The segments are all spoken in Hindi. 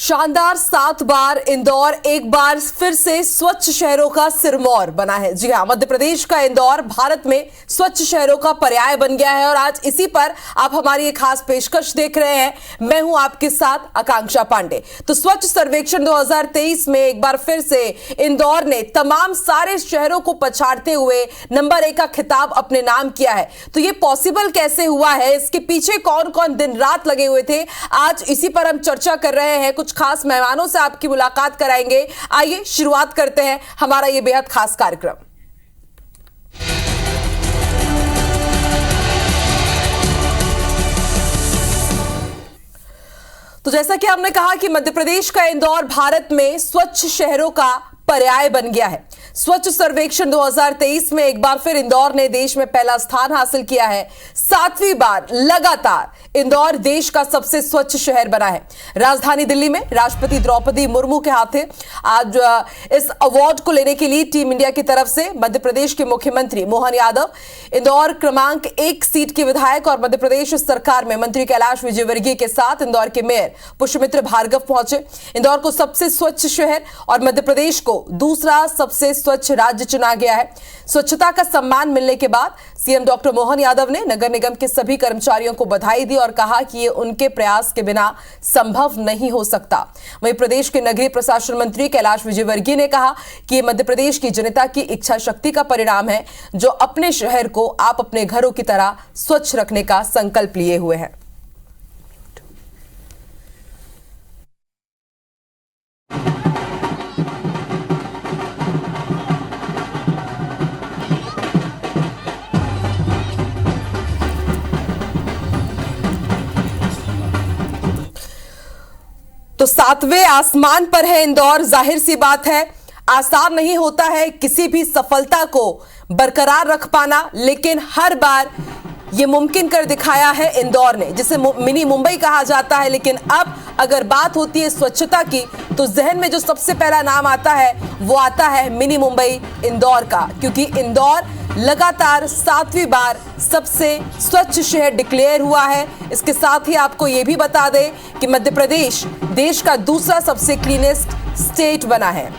शानदार 7 बार इंदौर एक बार फिर से स्वच्छ शहरों का सिरमौर बना है। जी हां, मध्य प्रदेश का इंदौर भारत में स्वच्छ शहरों का पर्याय बन गया है और आज इसी पर आप हमारी एक खास पेशकश देख रहे हैं। मैं हूं आपके साथ आकांक्षा पांडे। तो स्वच्छ सर्वेक्षण 2023 में एक बार फिर से इंदौर ने तमाम सारे शहरों को पछाड़ते हुए नंबर 1 का खिताब अपने नाम किया है। तो ये पॉसिबल कैसे हुआ है, इसके पीछे कौन कौन दिन रात लगे हुए थे, आज इसी पर हम चर्चा कर रहे हैं। कुछ खास मेहमानों से आपकी मुलाकात कराएंगे। आइए शुरुआत करते हैं हमारा ये बेहद खास कार्यक्रम। तो जैसा कि हमने कहा कि मध्य प्रदेश का इंदौर भारत में स्वच्छ शहरों का पर्याय बन गया है। स्वच्छ सर्वेक्षण 2023 में एक बार फिर इंदौर ने देश में पहला स्थान हासिल किया है। 7वीं बार लगातार इंदौर देश का सबसे स्वच्छ शहर बना है। राजधानी दिल्ली में राष्ट्रपति द्रौपदी मुर्मू के हाथे आज इस अवार्ड को लेने के लिए टीम इंडिया की तरफ से मध्य प्रदेश के मुख्यमंत्री मोहन यादव, इंदौर क्रमांक 1 सीट के विधायक और मध्य प्रदेश सरकार में मंत्री कैलाश विजयवर्गीय के साथ इंदौर के मेयर पुष्पमित्र भार्गव पहुंचे। इंदौर को सबसे स्वच्छ शहर और मध्य प्रदेश को दूसरा सबसे स्वच्छ राज्य चुना गया है। स्वच्छता का सम्मान मिलने के बाद सीएम डॉक्टर मोहन यादव ने नगर निगम के सभी कर्मचारियों को बधाई दी और कहा कि ये उनके प्रयास के बिना संभव नहीं हो सकता। वहीं प्रदेश के नगरीय प्रशासन मंत्री कैलाश विजयवर्गीय ने कहा कि ये मध्य प्रदेश की जनता की इच्छा शक्ति का परिणाम है, जो अपने शहर को आप अपने घरों की तरह स्वच्छ रखने का संकल्प लिए हुए हैं। तो 7वें आसमान पर है इंदौर। जाहिर सी बात है, आसान नहीं होता है किसी भी सफलता को बरकरार रख पाना, लेकिन हर बार ये मुमकिन कर दिखाया है इंदौर ने, जिसे मिनी मुंबई कहा जाता है। लेकिन अब अगर बात होती है स्वच्छता की, तो जहन में जो सबसे पहला नाम आता है वो आता है मिनी मुंबई इंदौर का, क्योंकि इंदौर लगातार 7वीं बार सबसे स्वच्छ शहर डिक्लेयर हुआ है। इसके साथ ही आपको यह भी बता दें कि मध्य प्रदेश देश का दूसरा सबसे क्लीनेस्ट स्टेट बना है।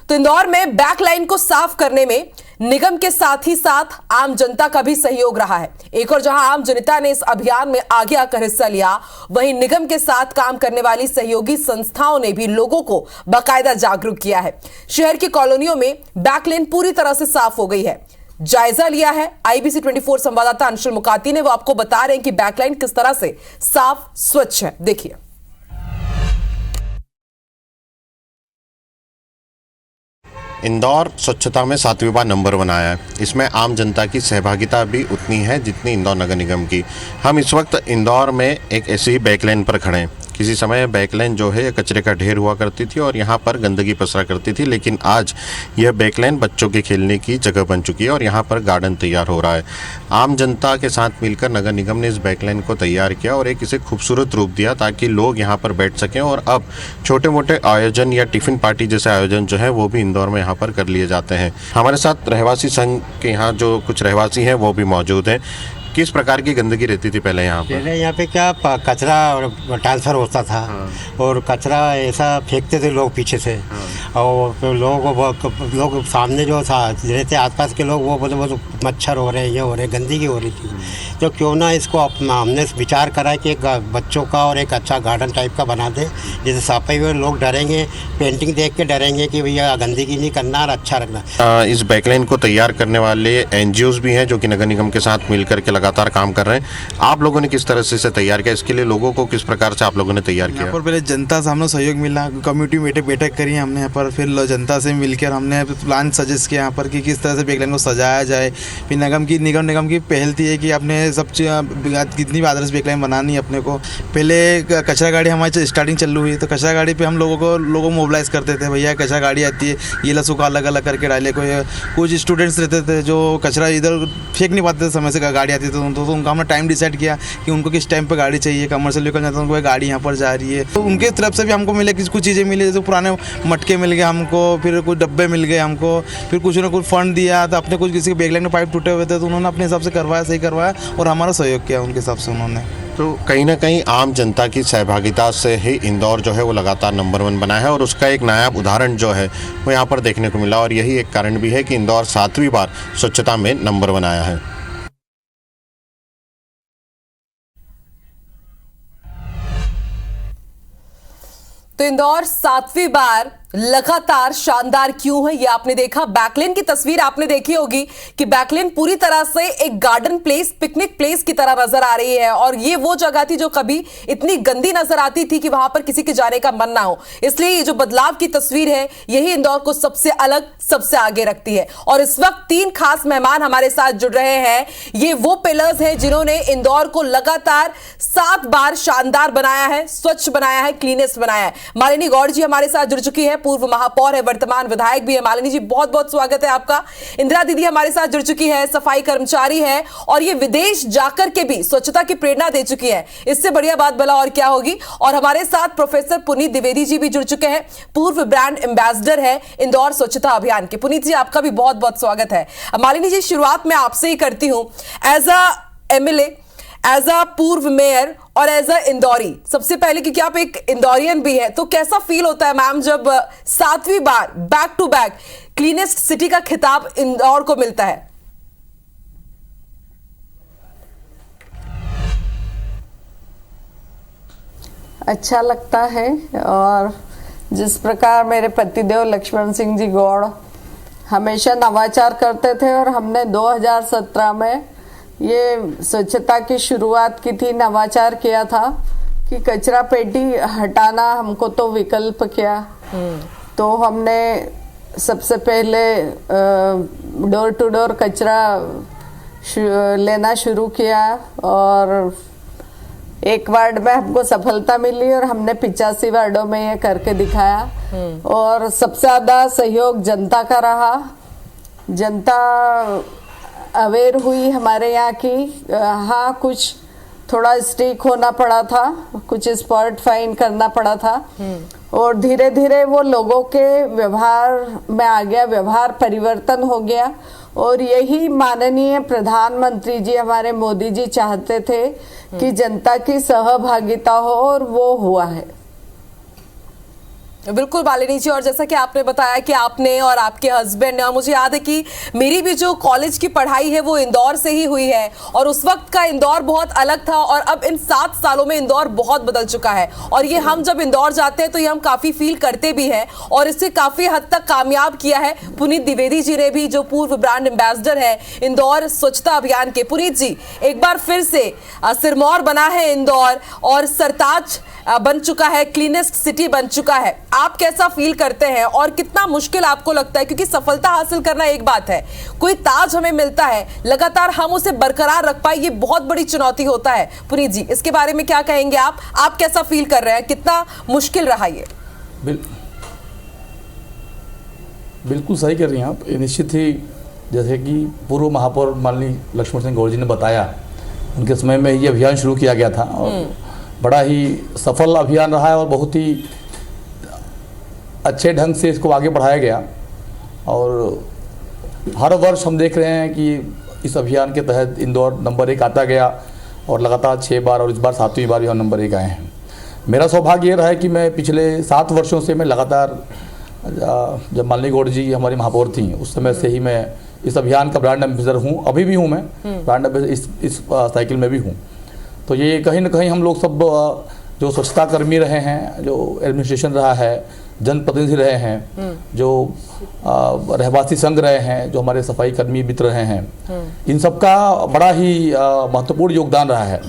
तो इंदौर में बैकलाइन को साफ करने में निगम के साथ ही साथ आम जनता का भी सहयोग रहा है। एक और जहां आम जनता ने इस अभियान में आगे आकर हिस्सा लिया, वहीं निगम के साथ काम करने वाली सहयोगी संस्थाओं ने भी लोगों को बाकायदा जागरूक किया है। शहर की कॉलोनियों में बैकलाइन पूरी तरह से साफ हो गई है। जायजा लिया है IBC 24 संवाददाता अंशुल मुकाती ने। वो आपको बता रहे हैं कि बैकलाइन किस तरह से साफ स्वच्छ है। देखिए। इंदौर स्वच्छता में 7वीं बार नंबर बनाया है। इसमें आम जनता की सहभागिता भी उतनी है जितनी इंदौर नगर निगम की। हम इस वक्त इंदौर में एक ऐसी ही बैकलाइन पर खड़े हैं। किसी समय बैकलाइन जो है कचरे का ढेर हुआ करती थी और यहाँ पर गंदगी पसरा करती थी, लेकिन आज यह बैकलाइन बच्चों के खेलने की जगह बन चुकी है और यहाँ पर गार्डन तैयार हो रहा है। आम जनता के साथ मिलकर नगर निगम ने इस बैकलाइन को तैयार किया और एक इसे खूबसूरत रूप दिया ताकि लोग यहाँ पर बैठ सकें। और अब छोटे मोटे आयोजन या टिफ़िन पार्टी जैसे आयोजन जो है वो भी इंदौर में यहाँ पर कर लिए जाते हैं। हमारे साथ रहवासी संघ के यहाँ जो कुछ रहवासी हैं वो भी मौजूद हैं। किस प्रकार की गंदगी रहती थी पहले यहाँ पर? पहले यहाँ पे क्या कचरा और ट्रांसफ़र होता था। हाँ। और कचरा ऐसा फेंकते थे लोग पीछे से। हाँ। और लोग सामने जो था रहते आसपास के लोग वो बोले वो तो मच्छर हो रहे हैं, ये हो रहे, गंदगी हो रही थी। तो क्यों ना इसको हमने विचार करा कि एक बच्चों का और एक अच्छा गार्डन टाइप का बना दे, जैसे सफाई में लोग डरेंगे, पेंटिंग देख के डरेंगे कि भैया गंदगी नहीं करना और अच्छा रखना। इस बैकलाइन को तैयार करने वाले NGOs भी हैं जो कि नगर निगम के साथ मिलकर के लगातार काम कर रहे हैं। आप लोगों ने किस तरह से इसे तैयार किया? इसके लिए लोगों को किस प्रकार से आप लोगों ने तैयार किया? यहाँ पर पहले जनता से हमने सहयोग मिला, कम्युनिटी बैठक करी हमने यहाँ पर, फिर जनता से मिलकर हमने प्लान सजेस्ट किया यहाँ पर कि किस तरह से बैकलाइन को सजाया जाए। फिर निगम की पहल थी कि अपने सब कितनी भी आदर्श बैकलाइन बनानी है अपने को। पहले कचरा गाड़ी हमारी स्टार्टिंग चालू हुई, तो कचरा गाड़ी पे हम लोग मोबिलाइज करते थे, भैया कचरा गाड़ी आती है, गीला सूखा अलग अलग करके डाले। कुछ स्टूडेंट्स रहते थे जो कचरा इधर फेंक नहीं पाते थे समय से, गाड़ी आती थी तो उनका हमने टाइम डिसाइड किया कि उनको किस टाइम पे गाड़ी चाहिए। कमर्शियल व्हीकल जाता है उनको गाड़ी यहाँ पर जा रही है, तो उनके तरफ से भी हमको मिले कुछ चीज़ें मिली, जैसे पुराने मटके मिल गए हमको, फिर कुछ डब्बे मिल गए हमको, फिर कुछ ना कुछ फंड दिया। तो अपने कुछ किसी के बैकलाइन में पाइप टूटे हुए थे तो उन्होंने अपने हिसाब से करवाया, सही करवाया और हमारा सहयोग किया उनके हिसाब से उन्होंने। तो कहीं ना कहीं आम जनता की सहभागिता से ही इंदौर जो है वो लगातार नंबर 1 बना है और उसका एक नायाब उदाहरण जो है वो यहाँ पर देखने को मिला और यही एक कारण भी है कि इंदौर 7वीं बार स्वच्छता में नंबर 1 आया है। तो इंदौर 7वीं बार लगातार शानदार क्यों है ये आपने देखा। बैकलेन की तस्वीर आपने देखी होगी कि बैकलेन पूरी तरह से एक गार्डन प्लेस, पिकनिक प्लेस की तरह नजर आ रही है और ये वो जगह थी जो कभी इतनी गंदी नजर आती थी कि वहां पर किसी के जाने का मन ना हो। इसलिए ये जो बदलाव की तस्वीर है यही इंदौर को सबसे अलग, सबसे आगे रखती है। और इस वक्त 3 खास मेहमान हमारे साथ जुड़ रहे हैं। ये वो पिलर्स हैं जिन्होंने इंदौर को लगातार 7 बार शानदार बनाया है, स्वच्छ बनाया है, क्लीनेस्ट बनाया है। मालिनी गौड़ जी हमारे साथ जुड़ चुकी है, पूर्व महापौर है, वर्तमान विधायक भी है। मालिनी जी बहुत बहुत स्वागत है आपका। इंदिरा दीदी हमारे साथ जुड़ चुकी है, सफाई कर्मचारी है और ये विदेश जाकर के भी स्वच्छता की प्रेरणा दे चुकी है। इससे बढ़िया बात भला और क्या होगी। और हमारे साथ प्रोफेसर पुनीत द्विवेदी जी भी जुड़ चुके हैं, पूर्व ब्रांड एम्बेसडर है इंदौर स्वच्छता अभियान के। पुनीत जी आपका भी बहुत बहुत स्वागत है। मालिनी जी शुरुआत में आपसे ही करती हूं, as a MLA, as a पूर्व मेयर और एज अ इंदौरी, सबसे पहले क्योंकि आप एक इंदौरियन भी है, तो कैसा फील होता है मैम जब 7वीं बार back to back cleanest city का खिताब इंदौर को मिलता है? अच्छा लगता है। और जिस प्रकार मेरे पतिदेव लक्ष्मण सिंह जी गौड़ हमेशा नवाचार करते थे और हमने 2017 में ये स्वच्छता की शुरुआत की थी, नवाचार किया था कि कचरा पेटी हटाना हमको तो विकल्प किया। तो हमने सबसे पहले डोर टू डोर कचरा लेना शुरू किया और एक वार्ड में हमको सफलता मिली और हमने 85 वार्डों में ये करके दिखाया। और सबसे ज्यादा सहयोग जनता का रहा। जनता अवेयर हुई हमारे यहाँ की। हाँ, कुछ थोड़ा स्ट्रिक होना पड़ा था, कुछ स्पॉट फाइन करना पड़ा था और धीरे धीरे वो लोगों के व्यवहार में आ गया, व्यवहार परिवर्तन हो गया। और यही माननीय प्रधानमंत्री जी हमारे मोदी जी चाहते थे कि जनता की सहभागिता हो और वो हुआ है। बिल्कुल मालिनी जी, और जैसा कि आपने बताया कि आपने और आपके हस्बैंड ने, और मुझे याद है कि मेरी भी जो कॉलेज की पढ़ाई है वो इंदौर से ही हुई है और उस वक्त का इंदौर बहुत अलग था और अब इन 7 सालों में इंदौर बहुत बदल चुका है। और ये हम जब इंदौर जाते हैं तो ये हम काफी फील करते भी हैं और इससे काफी हद तक कामयाब किया है पुनीत द्विवेदी जी ने भी, जो पूर्व ब्रांड एम्बेसडर है इंदौर स्वच्छता अभियान के। पुनीत जी, एक बार फिर से सिरमौर बना है इंदौर और सरताज बन चुका है, क्लीनेस्ट सिटी बन चुका है। आप कैसा फील करते हैं और कितना मुश्किल आपको लगता है? क्योंकि सफलता हासिल करना एक बात है, कोई ताज हमें मिलता है, लगातार हम उसे बरकरार रख पाए, ये बहुत बड़ी चुनौती होता है। पुनीत जी, इसके बारे में क्या कहेंगे आप कैसा फील कर रहे हैं, कितना मुश्किल रहा ये? बिल्कुल सही कर रही हैं आप। निश्चित ही जैसे कि पूर्व महापौर माननीय लक्ष्मण सिंह गौड़ जी ने बताया, उनके समय में ये अभियान शुरू किया गया था और बड़ा ही सफल अभियान रहा है और बहुत ही अच्छे ढंग से इसको आगे बढ़ाया गया। और हर वर्ष हम देख रहे हैं कि इस अभियान के तहत इंदौर नंबर 1 आता गया और लगातार 6 बार और इस बार 7वीं बार भी हम नंबर 1 आए हैं। मेरा सौभाग्य ये रहा है कि मैं पिछले 7 वर्षों से मैं लगातार, जब मालिनी गौड़ जी हमारी महापौर थी उस समय से ही मैं इस अभियान का ब्रांड एम्बेसडर हूँ। अभी भी हूँ मैं ब्रांड एम्बेसडर, इस साइकिल में भी हूँ। तो ये कहीं ना कहीं हम लोग सब जो स्वच्छता कर्मी रहे हैं, जो एडमिनिस्ट्रेशन रहा है, जनप्रतिनिधि रहे हैं, जो रहवासी संघ रहे हैं, जो हमारे सफाई कर्मी मित्र रहे हैं, इन सब का बड़ा ही महत्वपूर्ण योगदान रहा है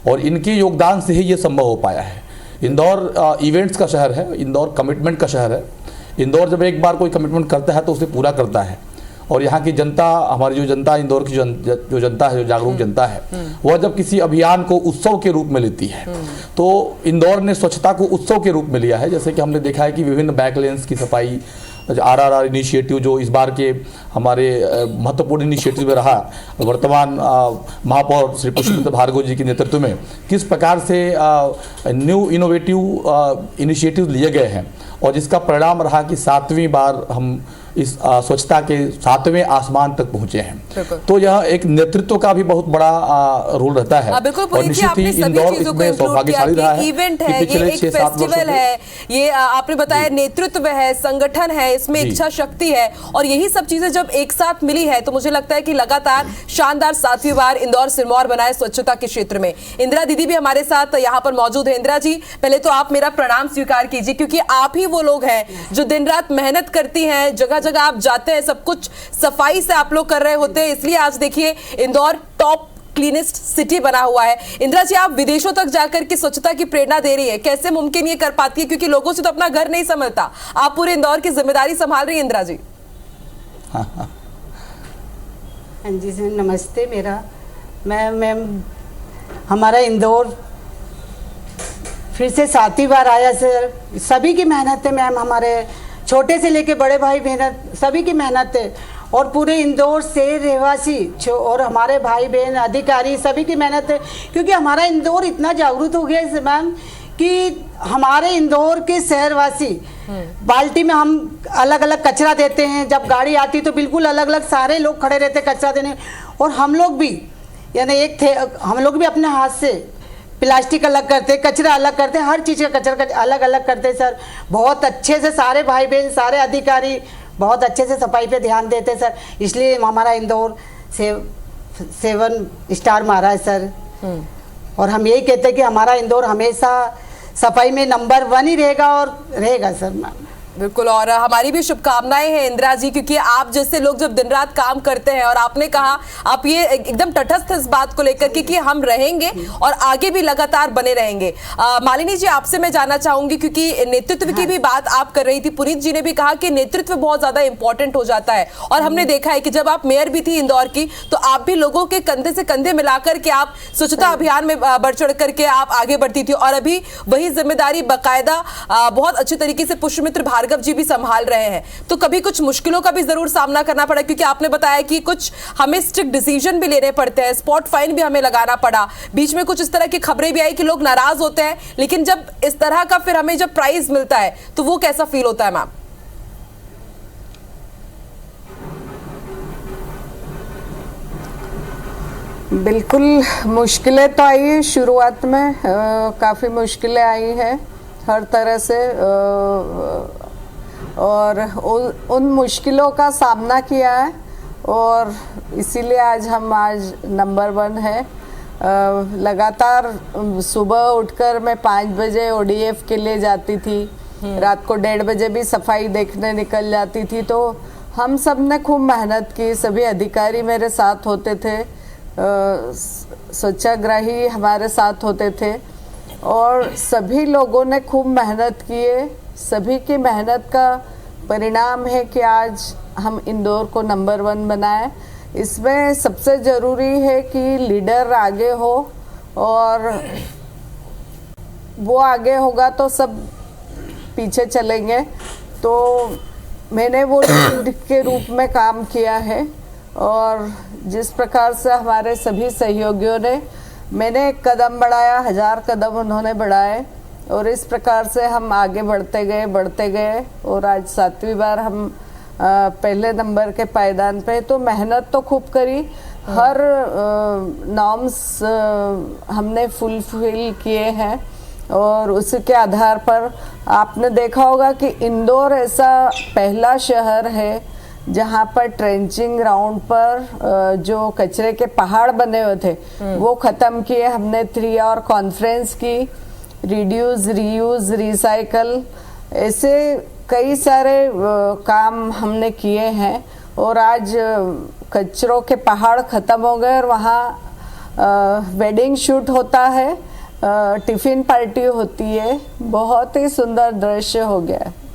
और इनके योगदान से ही ये संभव हो पाया है। इंदौर इवेंट्स का शहर है, इंदौर कमिटमेंट का शहर है। इंदौर जब एक बार कोई कमिटमेंट करता है तो उसे पूरा करता है और यहाँ की जनता, हमारी जो जनता, इंदौर की जो जनता है, जो जागरूक जनता है, वह जब किसी अभियान को उत्सव के रूप में लेती है तो इंदौर ने स्वच्छता को उत्सव के रूप में लिया है। जैसे कि हमने देखा है कि विभिन्न बैकलेंस की सफाई, RRR इनिशिएटिव जो इस बार के हमारे महत्वपूर्ण इनिशिएटिव में रहा, वर्तमान महापौर श्री पुष्पेंद्र भार्गव जी के नेतृत्व में किस प्रकार से न्यू इनोवेटिव इनिशिएटिव लिए गए हैं और जिसका परिणाम रहा कि 7वीं बार हम इस स्वच्छता के 7वें आसमान तक पहुंचे हैं। बिल्कुल। तो यह एक नेतृत्व का भी बहुत बड़ा रोल रहता है। बिल्कुल और पुनीत जी, निश्चित ही आपने सभी इंदौर चीजों को इसमें इंक्लूड किया सौभाग्यशाली रहा कि है इवेंट कि है, ये पिछले एक 6-7 वर्षों फेस्टिवल में है, ये आपने बताया जी। नेतृत्व है, संगठन है, इसमें जी। इच्छा शक्ति है, और यही सब चीजें जब एक साथ मिली है तो मुझे लगता है कि लगातार शानदार 7वीं बार इंदौर सिरमौर बनाए स्वच्छता के क्षेत्र में। इंदिरा दीदी भी हमारे साथ यहाँ पर मौजूद है। इंदिरा जी, पहले तो आप मेरा प्रणाम स्वीकार कीजिए, क्योंकि आप ही वो लोग हैं जो दिन रात मेहनत करती हैं, जगह जगह आप जाते हैं, सब कुछ सफाई से आप लोग कर रहे होते हैं, इसलिए आज देखिए इंदौर टॉप क्लीनेस्ट सिटी बना हुआ है। इंदिरा जी, आप विदेशों तक जाकर के स्वच्छता की प्रेरणा दे रही है, कैसे मुमकिन ये कर पाती है, क्योंकि लोगों से तो अपना घर नहीं संभलता, आप पूरे इंदौर की जिम्मेदारी संभाल रही है इंदिरा जी। हाँ जी सर, नमस्ते। मैम हमारा इंदौर फिर से 7वीं बार आया सर। सभी की मेहनत है मैम, हमारे छोटे से लेके बड़े भाई बहन सभी की मेहनत है, और पूरे इंदौर से रहवासी और हमारे भाई बहन अधिकारी सभी की मेहनत है, क्योंकि हमारा इंदौर इतना जागरूक हो गया है मैम कि हमारे इंदौर के शहरवासी बाल्टी में हम अलग अलग कचरा देते हैं, जब गाड़ी आती तो बिल्कुल अलग अलग सारे लोग खड़े रहते कचरा देने, और हम लोग भी यानी हम लोग भी अपने हाथ से प्लास्टिक अलग करते, कचरा अलग करते, हर चीज़ का कचरा अलग अलग करते सर। बहुत अच्छे से सारे भाई बहन सारे अधिकारी बहुत अच्छे से सफाई पे ध्यान देते सर, इसलिए हमारा इंदौर 7 स्टार मारा है सर। और हम यही कहते हैं कि हमारा इंदौर हमेशा सफाई में नंबर 1 ही रहेगा और रहेगा सर मैम। बिल्कुल, और हमारी भी शुभकामनाएं हैं इंदिरा जी, क्योंकि आप जैसे लोग जब दिन रात काम करते हैं, और आपने कहा आप ये एकदम तटस्थ इस बात को लेकर कि हम रहेंगे और आगे भी लगातार बने रहेंगे। मालिनी जी, आपसे मैं जानना चाहूंगी, क्योंकि नेतृत्व की भी बात आप कर रही थी, पुनीत जी ने भी कहा कि नेतृत्व बहुत ज्यादा इंपॉर्टेंट हो जाता है, और हमने देखा है कि जब आप मेयर भी थी इंदौर की, तो आप भी लोगों के कंधे से कंधे मिलाकर के आप स्वच्छता अभियान में बढ़ चढ़ करके आप आगे बढ़ती थी, और अभी वही जिम्मेदारी बाकायदा बहुत अच्छे तरीके से पुष्पमित्र भार्गव जी भी संभाल रहे हैं। तो कभी कुछ मुश्किलों का भी जरूर सामना करना पड़ा, क्योंकि आपने बताया कि कुछ हमें स्ट्रिक्ट डिसीजन भी लेने पड़ते हैं, स्पॉट फाइन भी हमें लगाना पड़ा, बीच में कुछ इस तरह की खबरें भी आई कि लोग नाराज होते हैं, लेकिन जब इस तरह का फिर हमें जब प्राइज मिलता है तो वो कैसा फील होता है मैम? बिल्कुल मुश्किलें तो आई है शुरुआत में, काफ़ी मुश्किलें आई हैं हर तरह से, और उन मुश्किलों का सामना किया है, और इसीलिए आज नंबर 1 है। लगातार सुबह उठकर मैं 5 बजे ODF के लिए जाती थी, रात को 1:30 बजे भी सफाई देखने निकल जाती थी। तो हम सब ने खूब मेहनत की, सभी अधिकारी मेरे साथ होते थे, स्वच्छाग्रही हमारे साथ होते थे, और सभी लोगों ने खूब मेहनत किए। सभी की मेहनत का परिणाम है कि आज हम इंदौर को नंबर 1 बनाए। इसमें सबसे ज़रूरी है कि लीडर आगे हो, और वो आगे होगा तो सब पीछे चलेंगे। तो मैंने वो लीड के रूप में काम किया है, और जिस प्रकार से हमारे सभी सहयोगियों ने, मैंने एक कदम बढ़ाया, 1000 कदम उन्होंने बढ़ाए, और इस प्रकार से हम आगे बढ़ते गए, और आज 7वीं बार हम पहले नंबर के पायदान पे। तो मेहनत तो खूब करी, हर नॉर्म्स हमने फुलफिल किए हैं, और उसी के आधार पर आपने देखा होगा कि इंदौर ऐसा पहला शहर है जहाँ पर ट्रेंचिंग ग्राउंड पर जो कचरे के पहाड़ बने हुए थे वो ख़त्म किए हमने। 3 और कॉन्फ्रेंस की, रिड्यूस, रीयूज, रिसाइकल, ऐसे कई सारे काम हमने किए हैं, और आज कचरों के पहाड़ ख़त्म हो गए, और वहाँ वेडिंग शूट होता है, टिफ़िन पार्टी होती है, बहुत ही सुंदर दृश्य हो गया है।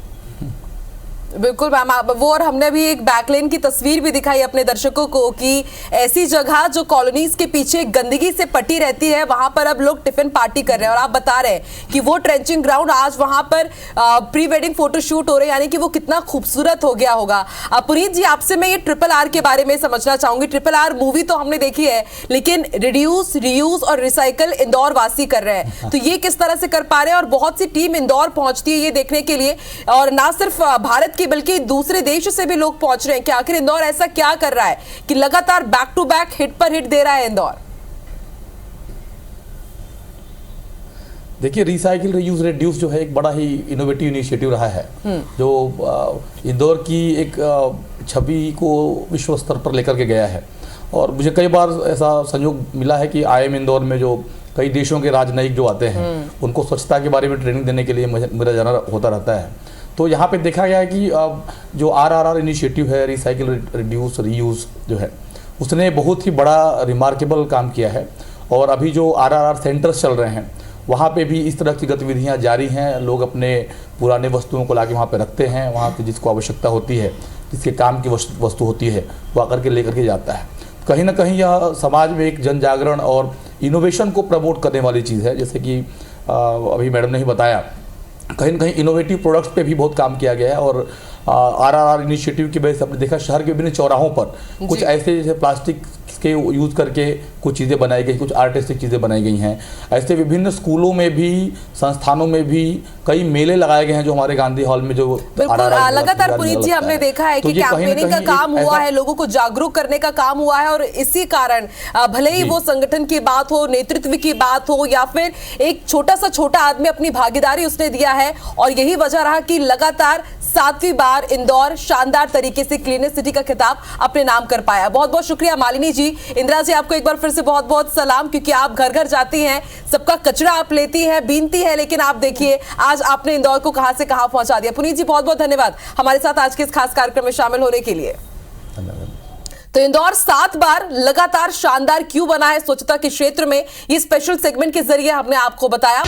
बिल्कुल मैम, वो, और हमने भी एक बैकलेन की तस्वीर भी दिखाई अपने दर्शकों को कि ऐसी जगह जो कॉलोनीज के पीछे गंदगी से पटी रहती है, वहां पर अब लोग टिफिन पार्टी कर रहे हैं, और आप बता रहे हैं कि वो ट्रेंचिंग ग्राउंड आज वहां पर प्री वेडिंग फोटो शूट हो रहे हैं, यानी कि वो कितना खूबसूरत हो गया होगा। पुनीत जी, आपसे मैं ये RRR के बारे में समझना चाहूंगी। RRR मूवी तो हमने देखी है, लेकिन रिड्यूस, रीयूज और रिसाइकल इंदौर वासी कर रहे हैं, तो ये किस तरह से कर पा रहे हैं? और बहुत सी टीम इंदौर पहुंचती है ये देखने के लिए, और ना सिर्फ भारत की बल्कि दूसरे देश से भी लोग पहुंच रहे हैं कि आखिर इंदौर ऐसा क्या कर रहा है कि लगातार बैक टू बैक हिट पर हिट दे रहा है इंदौर? देखिए, रिसाइकिल रीयूज रिड्यूस जो है एक बड़ा ही इनोवेटिव इनिशिएटिव रहा है, जो इंदौर की एक छवि को विश्व स्तर पर लेकर के गया है। और मुझे कई बार ऐसा संयोग मिला है कि IIM इंदौर में जो कई देशों के राजनयिक जो आते हैं उनको स्वच्छता के बारे में ट्रेनिंग देने के लिए मेरा जाना होता रहता है। तो यहाँ पे देखा गया है कि जो RRR इनिशिएटिव है, रिसाइकिल रिड्यूस रीयूज जो है, उसने बहुत ही बड़ा रिमार्केबल काम किया है। और अभी जो RRR सेंटर्स चल रहे हैं वहाँ पे भी इस तरह की गतिविधियाँ जारी हैं। लोग अपने पुराने वस्तुओं को लाके वहाँ पे रखते हैं, वहाँ पे जिसको आवश्यकता होती है, जिसके काम की वस्तु होती है, वो आकर के लेकर के जाता है। कहीं ना कहीं यह समाज में एक जन जागरण और इनोवेशन को प्रमोट करने वाली चीज़ है। जैसे कि अभी मैडम ने ही बताया, कहीं ना कहीं इनोवेटिव प्रोडक्ट्स पे भी बहुत काम किया गया है। और RRR इनिशिएटिव की वजह से आपने देखा शहर के विभिन्न चौराहों पर कुछ ऐसे जैसे प्लास्टिक के यूज़ करके कुछ चीज़ें बनाई गई, कुछ आर्टिस्टिक चीज़ें बनाई गई हैं। ऐसे विभिन्न स्कूलों में भी, संस्थानों में भी कई मेले लगाए गए हैं, जो हमारे गांधी हॉल में जो लगातार पुनीत जी हमने देखा है कि कैंपेनिंग का काम हुआ है, लोगों को जागरूक करने का काम हुआ है। और इसी कारण भले ही वो संगठन की बात हो, नेतृत्व की बात हो, या फिर एक छोटा आदमी अपनी भागीदारी उसने दिया है, और यही वजह रहा कि लगातार 7वीं बार इंदौर शानदार तरीके से क्लीनेस्ट सिटी का खिताब अपने नाम कर पाया। बहुत बहुत शुक्रिया मालिनी जी। इंदिरा जी, आपको एक बार फिर से बहुत बहुत सलाम, क्योंकि आप घर घर जाती हैं, सबका कचरा आप लेती हैं, बीनती है, लेकिन आप देखिए आज आपने इंदौर को कहां से कहां पहुंचा दिया। पुनीत जी, बहुत बहुत धन्यवाद हमारे साथ आज के इस खास कार्यक्रम में शामिल होने के लिए। तो इंदौर 7 बार लगातार शानदार क्यों बना है स्वच्छता के क्षेत्र में, ये स्पेशल सेगमेंट के जरिए हमने आपको बताया।